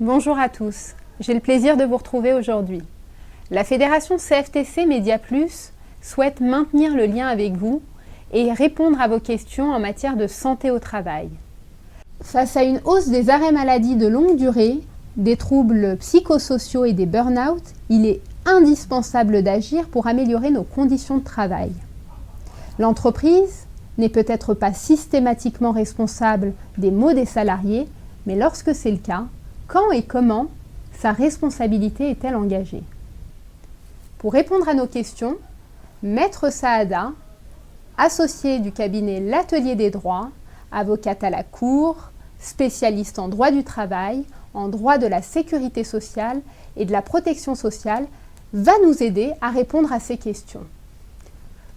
Bonjour à tous, j'ai le plaisir de vous retrouver aujourd'hui. La fédération CFTC Média Plus souhaite maintenir le lien avec vous et répondre à vos questions en matière de santé au travail. Face à une hausse des arrêts maladie de longue durée, des troubles psychosociaux et des burn-out, il est indispensable d'agir pour améliorer nos conditions de travail. L'entreprise n'est peut-être pas systématiquement responsable des maux des salariés, mais lorsque c'est le cas, quand et comment sa responsabilité est-elle engagée? Pour répondre à nos questions, Maître Saada, associée du cabinet L'Atelier des droits, avocate à la Cour, spécialiste en droit du travail, en droit de la sécurité sociale et de la protection sociale, va nous aider à répondre à ces questions.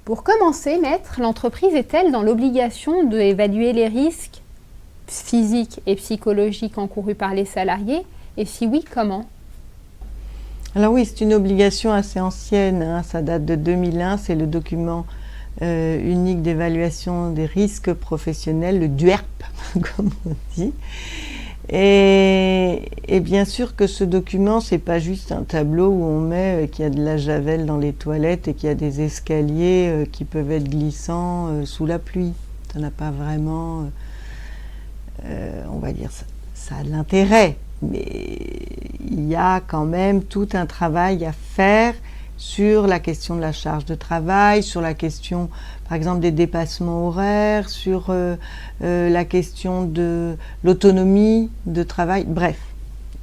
Pour commencer, Maître, l'entreprise est-elle dans l'obligation d'évaluer les risques physiques et psychologiques encourus par les salariés? Et si oui, comment? Alors oui, c'est une obligation assez ancienne, ça date de 2001, c'est le document unique d'évaluation des risques professionnels, le DUERP, comme on dit. Et bien sûr que ce document, c'est pas juste un tableau où on met qu'il y a de la javel dans les toilettes et qu'il y a des escaliers qui peuvent être glissants sous la pluie. Ça n'a pas vraiment, on va dire, ça a de l'intérêt. Mais il y a quand même tout un travail à faire sur la question de la charge de travail, sur la question, par exemple, des dépassements horaires, sur la question de l'autonomie de travail. Bref,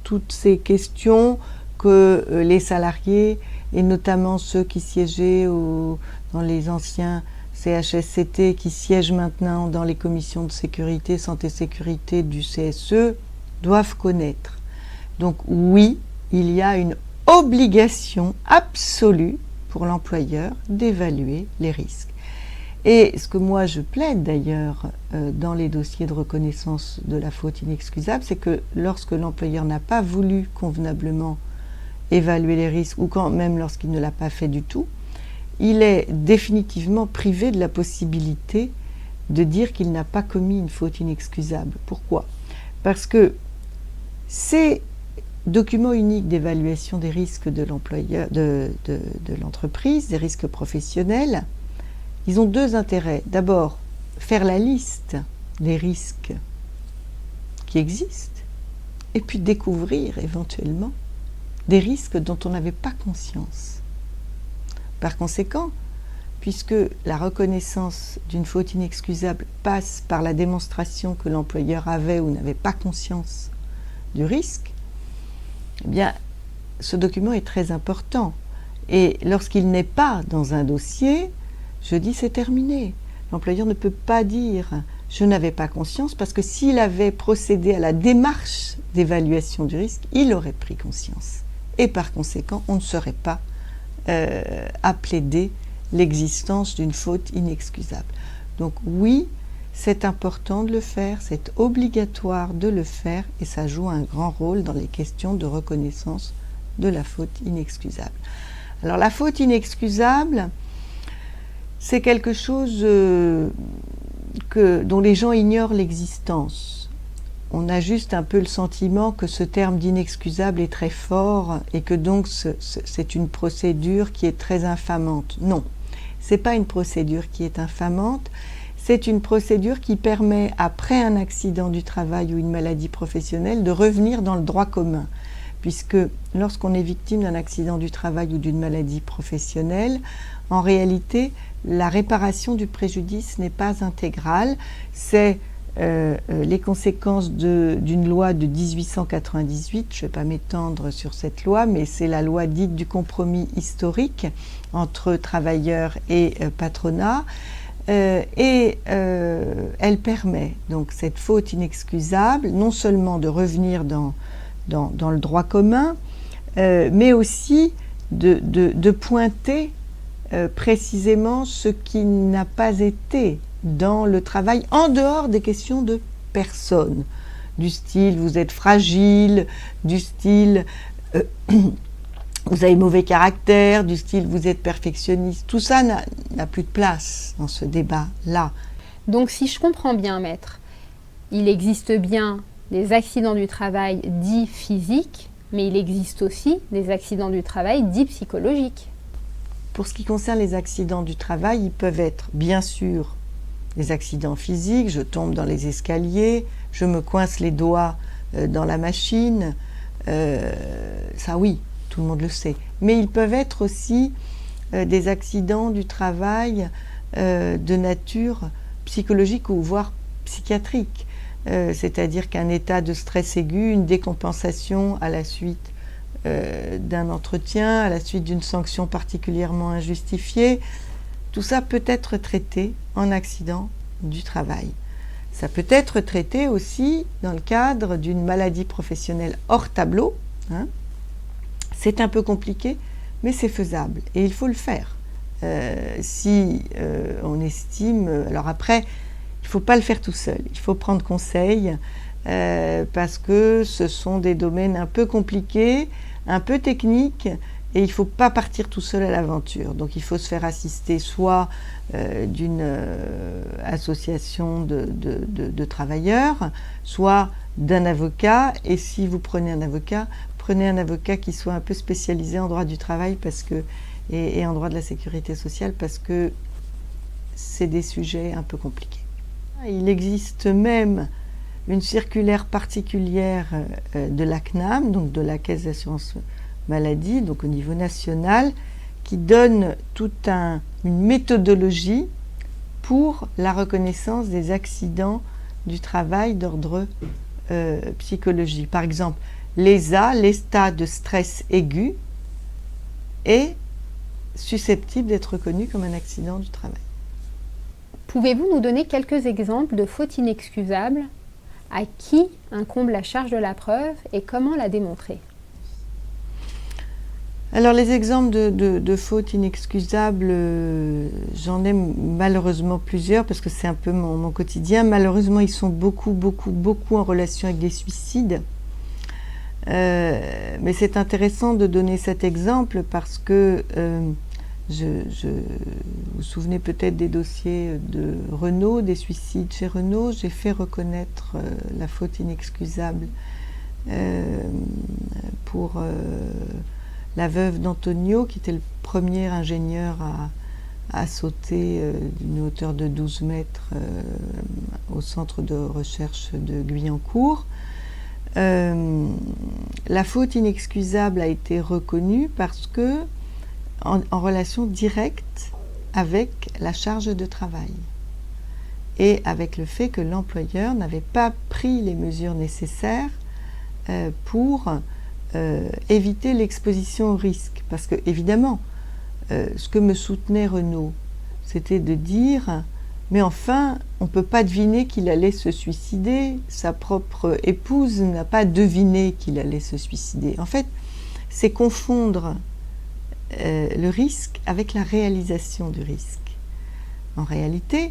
toutes ces questions que les salariés, et notamment ceux qui siégeaient dans les anciens CHSCT, qui siègent maintenant dans les commissions de sécurité, santé-sécurité du CSE, doivent connaître. Donc oui, il y a une obligation absolue pour l'employeur d'évaluer les risques. Et ce que moi je plaide d'ailleurs dans les dossiers de reconnaissance de la faute inexcusable, c'est que lorsque l'employeur n'a pas voulu convenablement évaluer les risques, ou quand même lorsqu'il ne l'a pas fait du tout, il est définitivement privé de la possibilité de dire qu'il n'a pas commis une faute inexcusable. Pourquoi? Parce que ces documents uniques d'évaluation des risques de l'employeur, de l'entreprise, des risques professionnels, ils ont deux intérêts. D'abord, faire la liste des risques qui existent, et puis découvrir éventuellement des risques dont on n'avait pas conscience. Par conséquent, puisque la reconnaissance d'une faute inexcusable passe par la démonstration que l'employeur avait ou n'avait pas conscience du risque, eh bien, ce document est très important. Et lorsqu'il n'est pas dans un dossier, je dis c'est terminé. L'employeur ne peut pas dire « je n'avais pas conscience » parce que s'il avait procédé à la démarche d'évaluation du risque, il aurait pris conscience. Et par conséquent, on ne serait pas à plaider l'existence d'une faute inexcusable. Donc oui, c'est important de le faire, c'est obligatoire de le faire et ça joue un grand rôle dans les questions de reconnaissance de la faute inexcusable. Alors la faute inexcusable, c'est quelque chose dont les gens ignorent l'existence. On a juste un peu le sentiment que ce terme d'inexcusable est très fort et que donc c'est une procédure qui est très infamante. Non, ce n'est pas une procédure qui est infamante, c'est une procédure qui permet, après un accident du travail ou une maladie professionnelle, de revenir dans le droit commun. Puisque lorsqu'on est victime d'un accident du travail ou d'une maladie professionnelle, en réalité, la réparation du préjudice n'est pas intégrale. C'est les conséquences d'une loi de 1898, je ne vais pas m'étendre sur cette loi, mais c'est la loi dite du compromis historique entre travailleurs et patronat. Elle permet donc cette faute inexcusable non seulement de revenir dans le droit commun, mais aussi de pointer précisément ce qui n'a pas été dans le travail, en dehors des questions de personne, du style vous êtes fragile, du style vous avez mauvais caractère, du style vous êtes perfectionniste. Tout ça n'a plus de place dans ce débat-là. Donc si je comprends bien, maître, il existe bien des accidents du travail dits physiques, mais il existe aussi des accidents du travail dits psychologiques. Pour ce qui concerne les accidents du travail, ils peuvent être bien sûr des accidents physiques, je tombe dans les escaliers, je me coince les doigts dans la machine, ça oui, tout le monde le sait. Mais ils peuvent être aussi des accidents du travail de nature psychologique ou voire psychiatrique. C'est-à-dire qu'un état de stress aigu, une décompensation à la suite d'un entretien, à la suite d'une sanction particulièrement injustifiée, tout ça peut être traité en accident du travail. Ça peut être traité aussi dans le cadre d'une maladie professionnelle hors tableau. Hein. C'est un peu compliqué, mais c'est faisable et il faut le faire. Si on estime... Alors après, il ne faut pas le faire tout seul, il faut prendre conseil parce que ce sont des domaines un peu compliqués, un peu techniques et il ne faut pas partir tout seul à l'aventure. Donc il faut se faire assister soit d'une association de travailleurs, soit d'un avocat et si vous prenez un avocat qui soit un peu spécialisé en droit du travail parce que, et en droit de la sécurité sociale parce que c'est des sujets un peu compliqués. Il existe même une circulaire particulière de la CNAM, donc de la Caisse d'assurance maladie, donc au niveau national, qui donne toute une méthodologie pour la reconnaissance des accidents du travail d'ordre psychologique. Par exemple, l'ESA, l'état de stress aigu, est susceptible d'être reconnu comme un accident du travail. Pouvez-vous nous donner quelques exemples de fautes inexcusables? À qui incombe la charge de la preuve et comment la démontrer? Alors les exemples de fautes inexcusables, j'en ai malheureusement plusieurs parce que c'est un peu mon quotidien. Malheureusement, ils sont beaucoup en relation avec des suicides. Mais c'est intéressant de donner cet exemple parce que vous vous souvenez peut-être des dossiers de Renault, des suicides chez Renault. J'ai fait reconnaître la faute inexcusable pour la veuve d'Antonio, qui était le premier ingénieur à sauter d'une hauteur de 12 mètres au centre de recherche de Guyancourt. La faute inexcusable a été reconnue parce que en relation directe avec la charge de travail et avec le fait que l'employeur n'avait pas pris les mesures nécessaires pour éviter l'exposition au risque. Parce que, évidemment, ce que me soutenait Renault, c'était de dire « Mais enfin, on ne peut pas deviner qu'il allait se suicider. Sa propre épouse n'a pas deviné qu'il allait se suicider. » En fait, c'est confondre le risque avec la réalisation du risque. En réalité,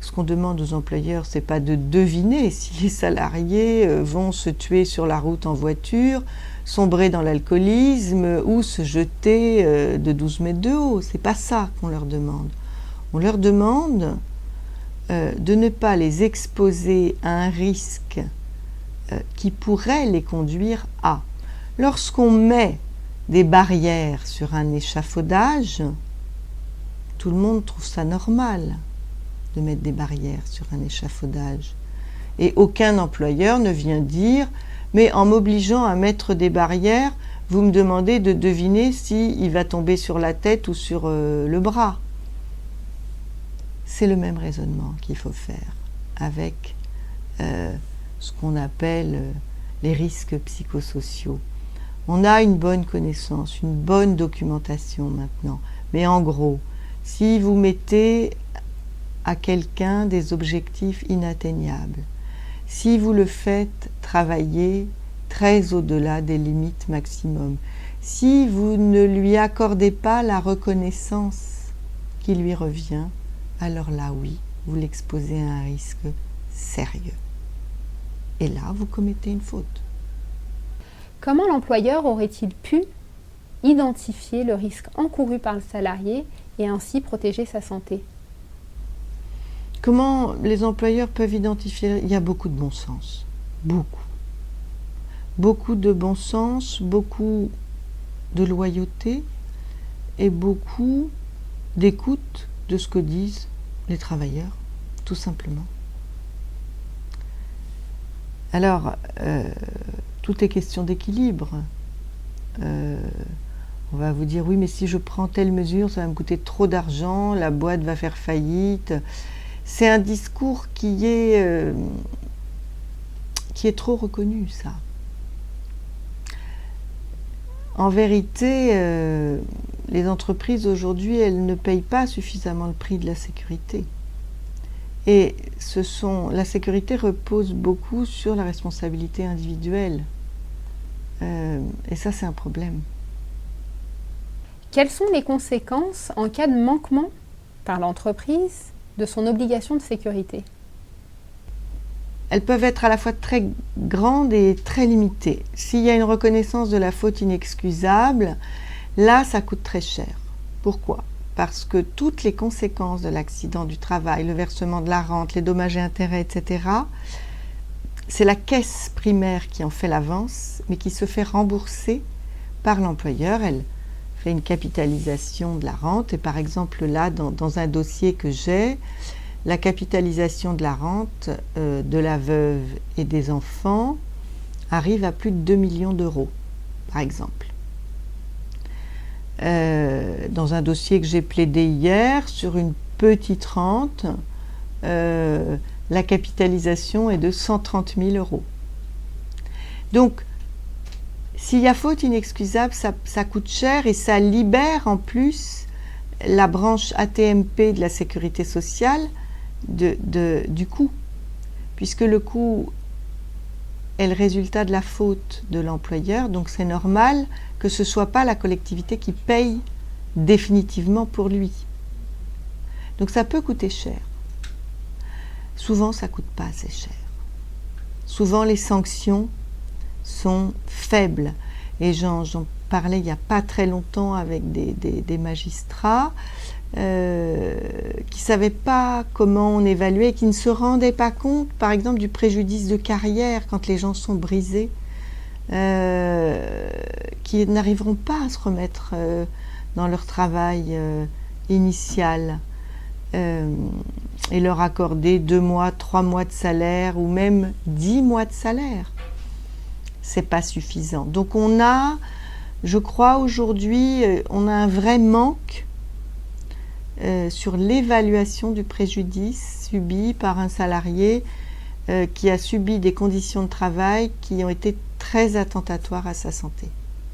ce qu'on demande aux employeurs, c'est pas de deviner si les salariés vont se tuer sur la route en voiture, sombrer dans l'alcoolisme ou se jeter de 12 mètres de haut. C'est pas ça qu'on leur demande. On leur demande de ne pas les exposer à un risque qui pourrait les conduire à. Lorsqu'on met des barrières sur un échafaudage, tout le monde trouve ça normal de mettre des barrières sur un échafaudage. Et aucun employeur ne vient dire « mais en m'obligeant à mettre des barrières, vous me demandez de deviner s'il va tomber sur la tête ou sur le bras ». C'est le même raisonnement qu'il faut faire avec ce qu'on appelle les risques psychosociaux. On a une bonne connaissance, une bonne documentation maintenant. Mais en gros, si vous mettez à quelqu'un des objectifs inatteignables, si vous le faites travailler très au-delà des limites maximum, si vous ne lui accordez pas la reconnaissance qui lui revient, alors là, oui, vous l'exposez à un risque sérieux. Et là, vous commettez une faute. Comment l'employeur aurait-il pu identifier le risque encouru par le salarié et ainsi protéger sa santé? Comment les employeurs peuvent identifier? Il y a beaucoup de bon sens, beaucoup. beaucoup de bon sens, beaucoup de loyauté et beaucoup d'écoute de ce que disent les travailleurs, tout simplement. Alors, tout est question d'équilibre. On va vous dire, oui, mais si je prends telle mesure, ça va me coûter trop d'argent, la boîte va faire faillite. C'est un discours qui est trop reconnu, ça. En vérité, les entreprises aujourd'hui, elles ne payent pas suffisamment le prix de la sécurité. Et la sécurité repose beaucoup sur la responsabilité individuelle. Et ça, c'est un problème. Quelles sont les conséquences en cas de manquement par l'entreprise de son obligation de sécurité? Elles peuvent être à la fois très grandes et très limitées. S'il y a une reconnaissance de la faute inexcusable, là, ça coûte très cher. Pourquoi? Parce que toutes les conséquences de l'accident du travail, le versement de la rente, les dommages et intérêts, etc., c'est la caisse primaire qui en fait l'avance, mais qui se fait rembourser par l'employeur. Elle fait une capitalisation de la rente. Et par exemple, là, dans un dossier que j'ai, la capitalisation de la rente de la veuve et des enfants arrive à plus de 2 millions d'euros, par exemple. Dans un dossier que j'ai plaidé hier, sur une petite rente, la capitalisation est de 130 000 euros. Donc, s'il y a faute inexcusable, ça coûte cher et ça libère en plus la branche AT-MP de la sécurité sociale du coût, puisque le coût est le résultat de la faute de l'employeur, donc c'est normal que ce ne soit pas la collectivité qui paye définitivement pour lui. Donc ça peut coûter cher. Souvent, ça ne coûte pas assez cher. Souvent, les sanctions sont faibles. Et j'en parlais il n'y a pas très longtemps avec des magistrats qui ne savaient pas comment on évaluait, qui ne se rendaient pas compte, par exemple, du préjudice de carrière quand les gens sont brisés, qui n'arriveront pas à se remettre dans leur travail initial. Et leur accorder 2 mois, 3 mois de salaire ou même 10 mois de salaire. C'est pas suffisant. Donc on a, je crois aujourd'hui, on a un vrai manque sur l'évaluation du préjudice subi par un salarié qui a subi des conditions de travail qui ont été très attentatoires à sa santé.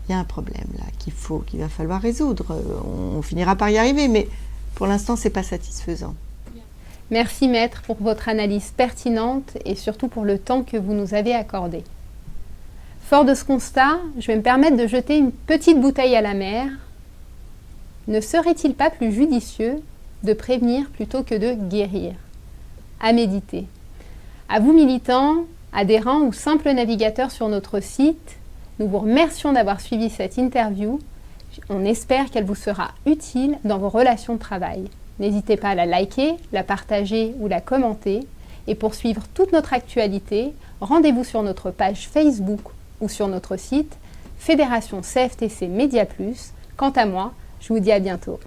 Il y a un problème là qu'il va falloir résoudre. On finira par y arriver, mais pour l'instant, c'est pas satisfaisant. Merci maître pour votre analyse pertinente et surtout pour le temps que vous nous avez accordé. Fort de ce constat, je vais me permettre de jeter une petite bouteille à la mer. Ne serait-il pas plus judicieux de prévenir plutôt que de guérir? À méditer. À vous militants, adhérents ou simples navigateurs sur notre site, nous vous remercions d'avoir suivi cette interview. On espère qu'elle vous sera utile dans vos relations de travail. N'hésitez pas à la liker, la partager ou la commenter. Et pour suivre toute notre actualité, rendez-vous sur notre page Facebook ou sur notre site Fédération CFTC Média Plus. Quant à moi, je vous dis à bientôt.